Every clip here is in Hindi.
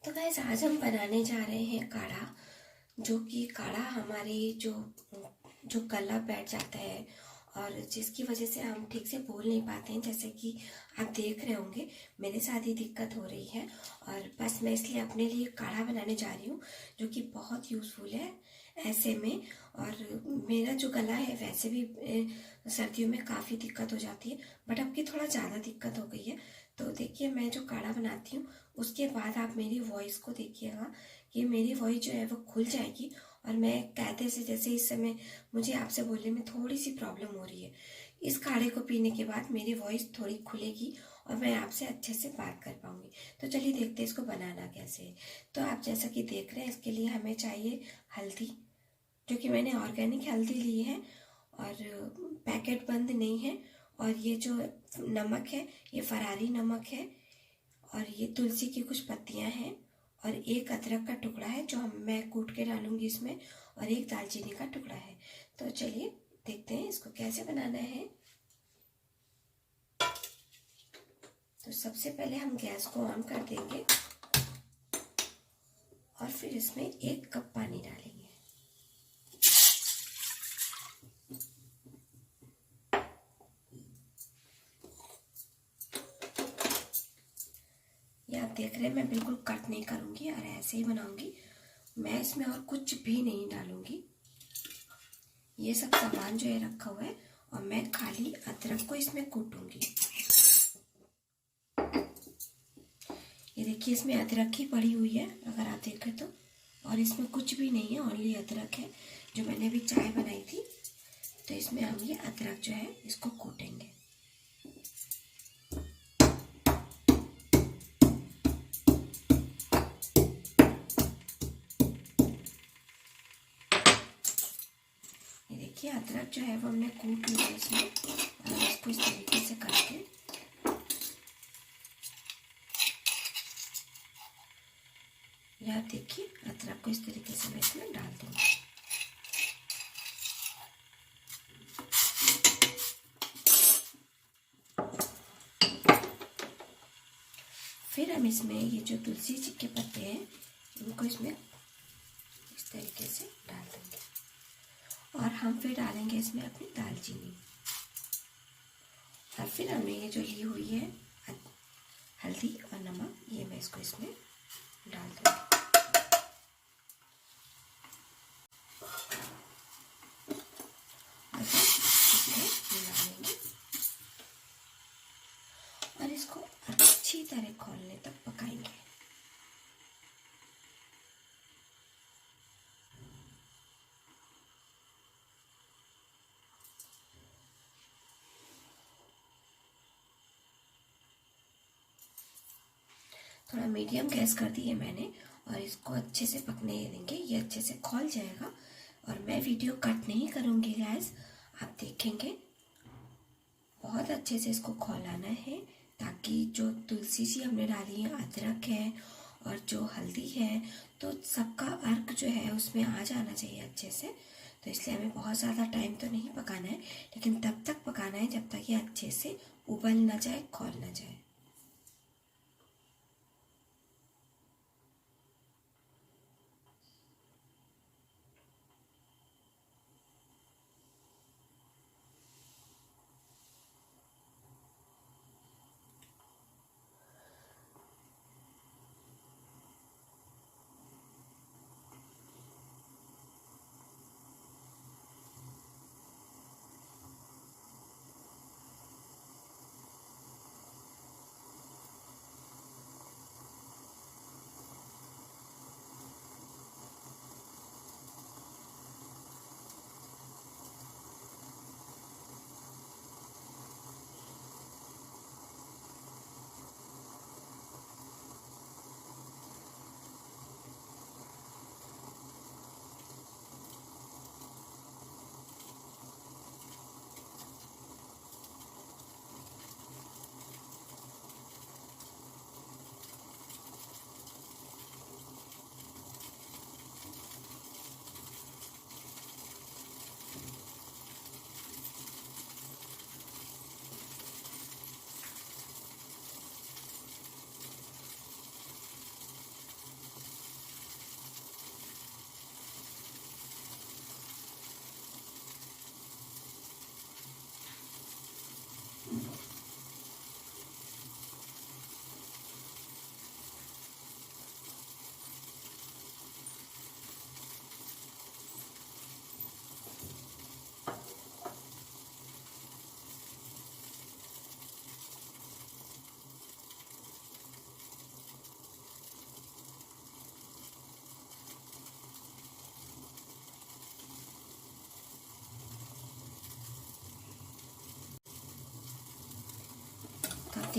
तो गाइस आज हम बनाने जा रहे हैं काढ़ा। जो कि काढ़ा हमारे जो जो गला बैठ जाता है और जिसकी वजह से हम ठीक से बोल नहीं पाते हैं। जैसे कि आप देख रहे होंगे मेरे साथ ही दिक्कत हो रही है और बस मैं इसलिए अपने लिए काढ़ा बनाने जा रही हूँ जो कि बहुत यूज़फुल है ऐसे में। और मेरा जो गला है वैसे भी सर्दियों में काफ़ी दिक्कत हो जाती है, बट अब की थोड़ा ज़्यादा दिक्कत हो गई है। तो देखिए मैं जो काढ़ा बनाती हूँ उसके बाद आप मेरी वॉइस को देखिएगा कि मेरी वॉइस जो है वो खुल जाएगी। और मैं कहते से जैसे इस समय मुझे आपसे बोलने में थोड़ी सी प्रॉब्लम हो रही है, इस काढ़े को पीने के बाद मेरी वॉइस थोड़ी खुलेगी और मैं आपसे अच्छे से बात कर पाऊंगी। तो चलिए देखते हैं इसको बनाना कैसे है। तो आप जैसा कि देख रहे हैं इसके लिए हमें चाहिए हल्दी, जो कि मैंने ऑर्गेनिक हल्दी ली है और पैकेट बंद नहीं है। और ये जो नमक है ये फरारी नमक है और ये तुलसी की कुछ पत्तियां हैं और एक अदरक का टुकड़ा है जो मैं कूट के डालूंगी इसमें, और एक दालचीनी का टुकड़ा है। तो चलिए देखते हैं इसको कैसे बनाना है। तो सबसे पहले हम गैस को ऑन कर देंगे और फिर इसमें 1 कप पानी डालेंगे। ये आप देख रहे हैं मैं बिल्कुल कट नहीं करूंगी और ऐसे ही बनाऊंगी। मैं इसमें और कुछ भी नहीं डालूंगी। ये सब सामान जो है रखा हुआ है और मैं खाली अदरक को इसमें कूटूंगी। ये देखिए इसमें अदरक ही पड़ी हुई है अगर आप देखें तो, और इसमें कुछ भी नहीं है, ओनली अदरक है जो मैंने अभी चाय बनाई थी। तो इसमें हम ये अदरक जो है इसको कूटेंगे। ये देखिए अदरक जो है वो हमने कूट लिया इसमें और इसको इस तरीके से करके यार देखिए अदरक को इस तरीके से मैं इसमें डाल दूंगी। फिर हम इसमें ये जो तुलसी जी के पत्ते हैं इनको इसमें इस तरीके से डाल देंगे और हम फिर डालेंगे इसमें अपनी दालचीनी। और फिर हमने ये जो ली हुई है हल्दी और नमक, ये मैं इसको इसमें डाल दूंगी। और इसको अच्छी तरह खौलने तक पकाएंगे। थोड़ा मीडियम गैस कर दी है मैंने और इसको अच्छे से पकने देंगे। ये अच्छे से खौल जाएगा और मैं वीडियो कट नहीं करूँगी गैस, आप देखेंगे बहुत अच्छे से इसको खौलाना है ताकि जो तुलसी जी हमने डाली है, अदरक है और जो हल्दी है, तो सबका अर्क जो है उसमें आ जाना चाहिए अच्छे से। तो इसलिए हमें बहुत ज़्यादा टाइम तो नहीं पकाना है, लेकिन तब तक पकाना है जब तक ये अच्छे से उबल ना जाए, खौल ना जाए।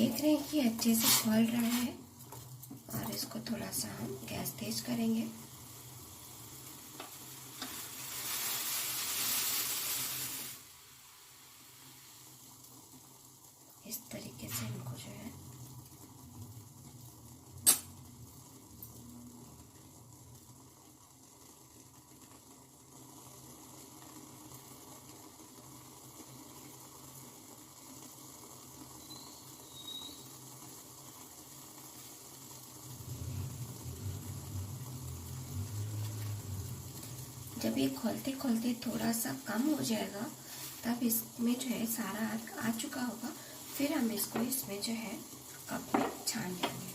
देख रहे हैं कि अच्छे से खोल रहा है और इसको थोड़ा सा हम गैस तेज करेंगे। इस तरीके से इनको जो है जब ये खोलते खोलते थोड़ा सा कम हो जाएगा तब इसमें जो है सारा आ चुका होगा। फिर हम इसको इसमें जो है कप में छान लेंगे।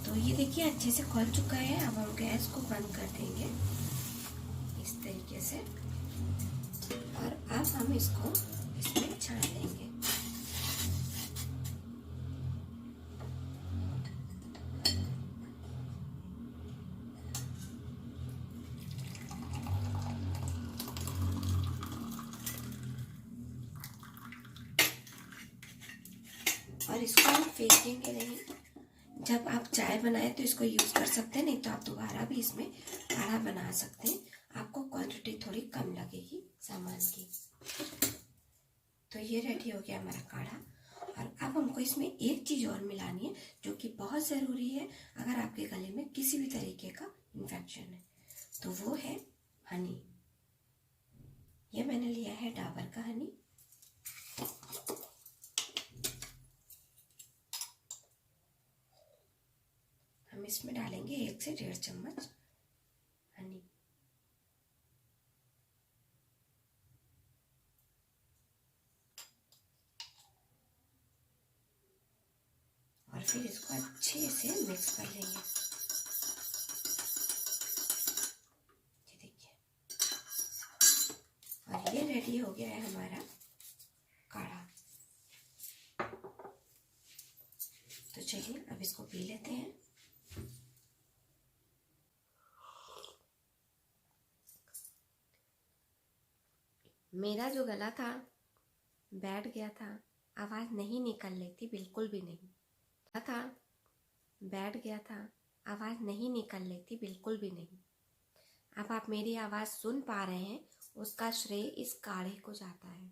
तो ये देखिए अच्छे से खोल चुका है। अब हम गैस को बंद कर देंगे इस तरीके से और अब हम इसको इसमें छान लेंगे। और इसको हम फेंकेंगे नहीं। जब आप चाय बनाए तो इसको यूज़ कर सकते हैं, नहीं तो आप दोबारा भी इसमें काढ़ा बना सकते हैं। आपको क्वांटिटी थोड़ी कम लगेगी सामान की। तो ये रेडी हो गया हमारा काढ़ा। और अब हमको इसमें एक चीज़ और मिलानी है जो कि बहुत ज़रूरी है अगर आपके गले में किसी भी तरीके का इन्फेक्शन है, तो वो है हनी। ये मैंने लिया है डाबर का हनी। हम इसमें डालेंगे 1 से 1.5 चम्मच हनी। और फिर इसको अच्छे से मिक्स कर लेंगे। ये देखिए, और ये रेडी हो गया है हमारा काढ़ा। तो चलिए अब इसको पी लेते हैं। मेरा जो गला था बैठ गया था, आवाज़ नहीं निकल रही थी, बिल्कुल भी नहीं था। बैठ गया था, आवाज़ नहीं निकल रही थी, बिल्कुल भी नहीं। अब आप मेरी आवाज़ सुन पा रहे हैं, उसका श्रेय इस काढ़े को जाता है।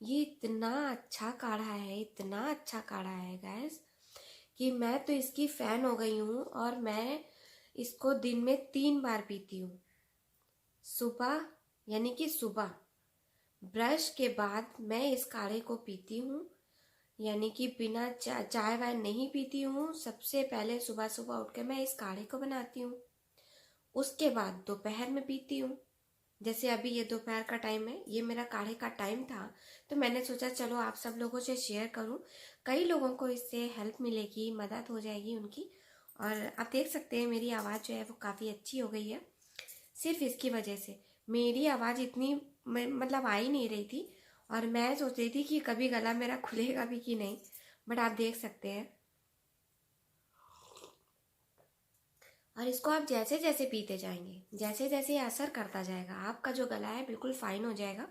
ये इतना अच्छा काढ़ा है, इतना अच्छा काढ़ा है गैस, कि मैं तो इसकी फ़ैन हो गई हूँ। और मैं इसको दिन में 3 बार पीती हूँ। सुबह यानी कि सुबह ब्रश के बाद मैं इस काढ़े को पीती हूँ, यानी कि बिना चाय वाय नहीं पीती हूँ। सबसे पहले सुबह सुबह उठ के मैं इस काढ़े को बनाती हूँ। उसके बाद दोपहर में पीती हूँ। जैसे अभी ये दोपहर का टाइम है, ये मेरा काढ़े का टाइम था, तो मैंने सोचा चलो आप सब लोगों से शेयर करूँ। कई लोगों को इससे हेल्प मिलेगी, मदद हो जाएगी उनकी। और आप देख सकते हैं मेरी आवाज़ जो है वो काफ़ी अच्छी हो गई है सिर्फ इसकी वजह से। मेरी आवाज़ इतनी मतलब आ ही नहीं रही थी और मैं सोच रही थी कि कभी गला मेरा खुलेगा भी कि नहीं, बट आप देख सकते हैं। और इसको आप जैसे जैसे पीते जाएंगे, जैसे जैसे असर करता जाएगा, आपका जो गला है बिल्कुल फाइन हो जाएगा।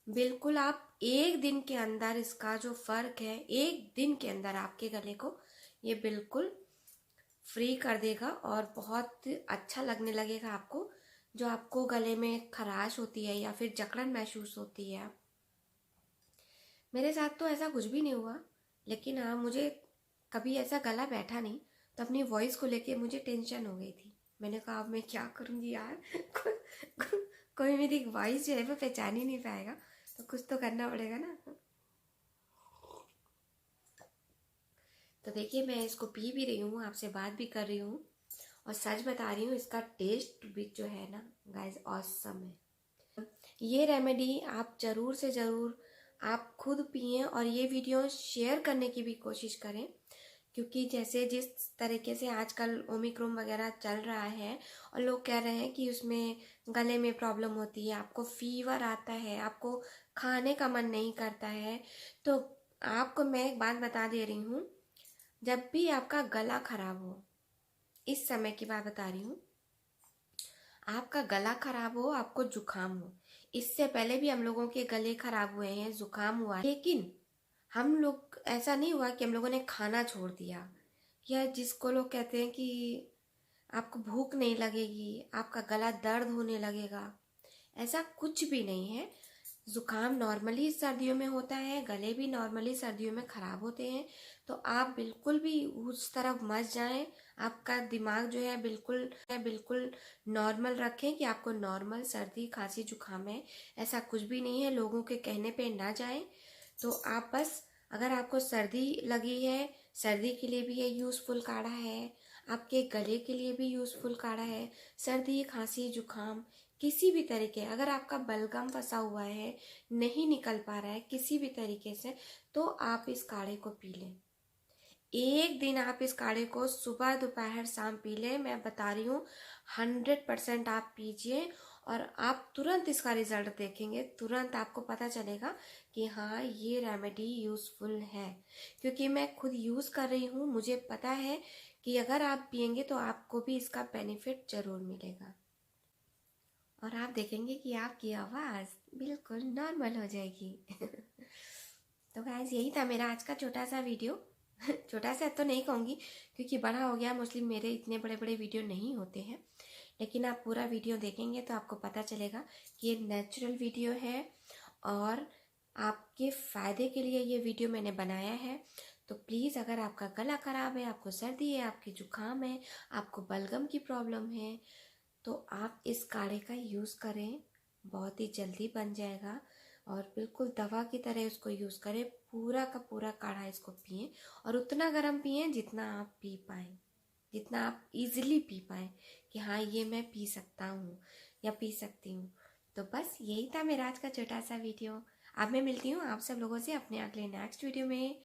बिल्कुल आप 1 दिन के अंदर इसका जो फ़र्क है, 1 दिन के अंदर आपके गले को ये बिल्कुल फ्री कर देगा और बहुत अच्छा लगने लगेगा आपको। जो आपको गले में खराश होती है या फिर जकड़न महसूस होती है, मेरे साथ तो ऐसा कुछ भी नहीं हुआ, लेकिन हाँ मुझे कभी ऐसा गला बैठा नहीं, तो अपनी वॉइस को लेके मुझे टेंशन हो गई थी। मैंने कहा अब मैं क्या करूँगी यार कोई मेरी वॉइस जो है वो पहचान ही नहीं पाएगा, तो कुछ तो करना पड़ेगा ना। तो देखिए मैं इसको पी भी रही हूँ, आपसे बात भी कर रही हूँ, और सच बता रही हूँ इसका टेस्ट भी जो है ना गाइस ऑसम है। ये रेमेडी आप ज़रूर से ज़रूर आप खुद पिएं और ये वीडियो शेयर करने की भी कोशिश करें, क्योंकि जैसे जिस तरीके से आजकल ओमिक्रॉन वगैरह चल रहा है और लोग कह रहे हैं कि उसमें गले में प्रॉब्लम होती है, आपको फीवर आता है, आपको खाने का मन नहीं करता है, तो आपको मैं एक बात बता दे रही हूँ, जब भी आपका गला खराब हो, इस समय की बात बता रही हूँ, आपका गला खराब हो, आपको जुकाम हो, इससे पहले भी हम लोगों के गले खराब हुए हैं, जुकाम हुआ है, लेकिन हम लोग ऐसा नहीं हुआ कि हम लोगों ने खाना छोड़ दिया, या जिसको लोग कहते हैं कि आपको भूख नहीं लगेगी, आपका गला दर्द होने लगेगा, ऐसा कुछ भी नहीं है। जुकाम नॉर्मली सर्दियों में होता है, गले भी नॉर्मली सर्दियों में खराब होते हैं, तो आप बिल्कुल भी उस तरफ मत जाएं। आपका दिमाग जो है बिल्कुल नॉर्मल रखें कि आपको नॉर्मल सर्दी खांसी जुकाम है, ऐसा कुछ भी नहीं है। लोगों के कहने पे ना जाएं। तो आप बस, अगर आपको सर्दी लगी है, सर्दी के लिए भी ये यूज़फुल काढ़ा है, आपके गले के लिए भी यूज़फुल काढ़ा है। सर्दी खांसी जुकाम किसी भी तरीके, अगर आपका बलगम फंसा हुआ है, नहीं निकल पा रहा है किसी भी तरीके से, तो आप इस काढ़े को पी लें। एक दिन आप इस काढ़े को सुबह दोपहर शाम पी लें, मैं बता रही हूँ 100% आप पीजिए, और आप तुरंत इसका रिजल्ट देखेंगे। तुरंत आपको पता चलेगा कि हाँ, ये रेमेडी यूज़फुल है, क्योंकि मैं खुद यूज़ कर रही हूँ। मुझे पता है कि अगर आप पियेंगे तो आपको भी इसका बेनिफिट जरूर मिलेगा, और आप देखेंगे कि आपकी आवाज़ बिल्कुल नॉर्मल हो जाएगी। तो गाइस, यही था मेरा आज का छोटा सा वीडियो। छोटा सा तो नहीं कहूँगी, क्योंकि बड़ा हो गया, मोस्टली मेरे इतने बड़े बड़े वीडियो नहीं होते हैं, लेकिन आप पूरा वीडियो देखेंगे तो आपको पता चलेगा कि ये नेचुरल वीडियो है, और आपके फ़ायदे के लिए ये वीडियो मैंने बनाया है। तो प्लीज़, अगर आपका गला ख़राब है, आपको सर्दी है, आपकी जुकाम है, आपको बलगम की प्रॉब्लम है, तो आप इस काढ़े का यूज़ करें, बहुत ही जल्दी बन जाएगा, और बिल्कुल दवा की तरह इसको यूज़ करें। पूरा का पूरा काढ़ा इसको पिएं, और उतना गर्म पिएं जितना आप पी पाएँ, जितना आप इजीली पी पाएँ, कि हाँ, ये मैं पी सकता हूँ या पी सकती हूँ। तो बस यही था मेरा आज का छोटा सा वीडियो। अब मैं मिलती हूँ आप सब लोगों से अपने अगले नेक्स्ट वीडियो में।